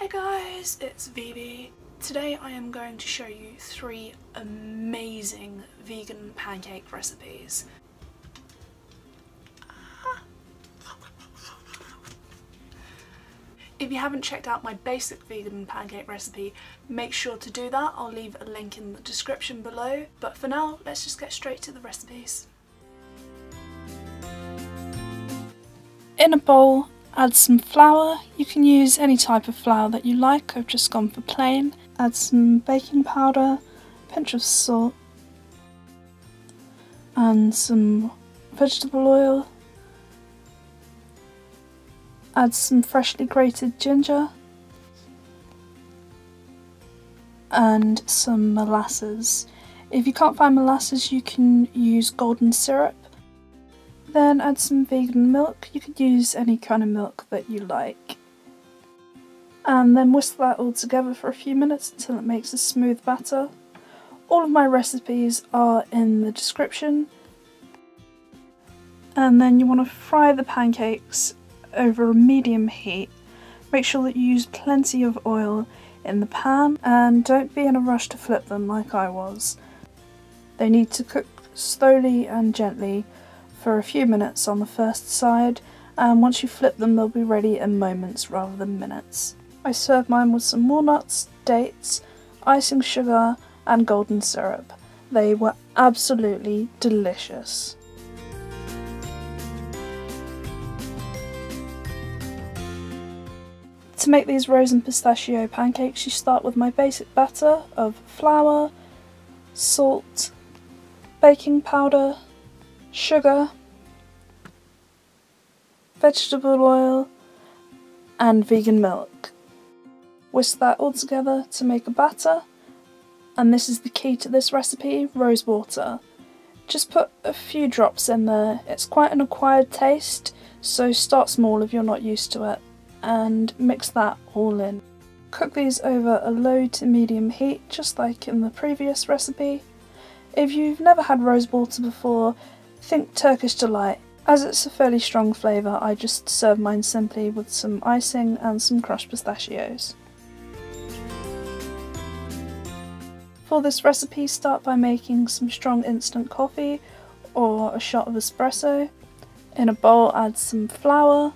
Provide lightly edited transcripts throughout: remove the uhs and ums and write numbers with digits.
Hey guys, it's Vivi. Today I am going to show you 3 amazing vegan pancake recipes. If you haven't checked out my basic vegan pancake recipe, make sure to do that. I'll leave a link in the description below. But for now, let's just get straight to the recipes. In a bowl, add some flour. You can use any type of flour that you like. I've just gone for plain. Add some baking powder, a pinch of salt, and some vegetable oil. Add some freshly grated ginger and some molasses. If you can't find molasses, you can use golden syrup. Then add some vegan milk. You could use any kind of milk that you like. And then whisk that all together for a few minutes until it makes a smooth batter. All of my recipes are in the description. And then you want to fry the pancakes over a medium heat. Make sure that you use plenty of oil in the pan and don't be in a rush to flip them like I was. They need to cook slowly and gently for a few minutes on the first side, and once you flip them they'll be ready in moments rather than minutes. I serve mine with some walnuts, dates, icing sugar and golden syrup. They were absolutely delicious. To make these rose and pistachio pancakes, you start with my basic batter of flour, salt, baking powder, sugar, vegetable oil and vegan milk. Whisk that all together to make a batter, and this is the key to this recipe, rose water. Just put a few drops in there. It's quite an acquired taste, so start small if you're not used to it, and mix that all in. Cook these over a low to medium heat, just like in the previous recipe. If you've never had rose water before, think Turkish Delight. As it's a fairly strong flavour, I just serve mine simply with some icing and some crushed pistachios. For this recipe, start by making some strong instant coffee or a shot of espresso. In a bowl, add some flour,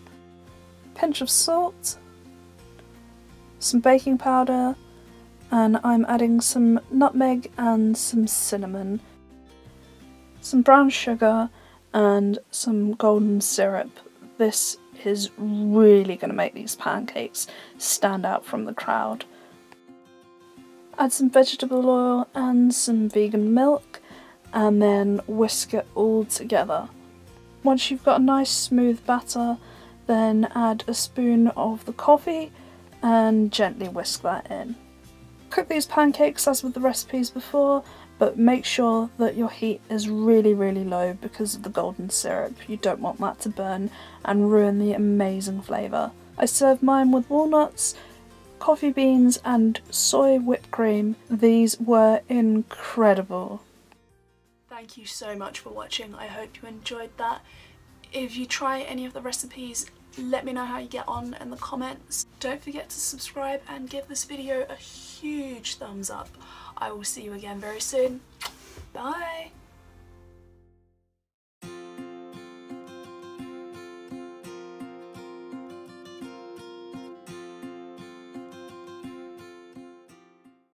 pinch of salt, some baking powder, and I'm adding some nutmeg and some cinnamon, some brown sugar and some golden syrup. This is really going to make these pancakes stand out from the crowd. Add some vegetable oil and some vegan milk and then whisk it all together. Once you've got a nice smooth batter, then add a spoon of the coffee and gently whisk that in. Cook these pancakes as with the recipes before, but make sure that your heat is really low because of the golden syrup. You don't want that to burn and ruin the amazing flavour. I serve mine with walnuts, coffee beans and soy whipped cream. These were incredible. Thank you so much for watching. I hope you enjoyed that. If you try any of the recipes, let me know how you get on in the comments. Don't forget to subscribe and give this video a huge thumbs up. I will see you again very soon. Bye!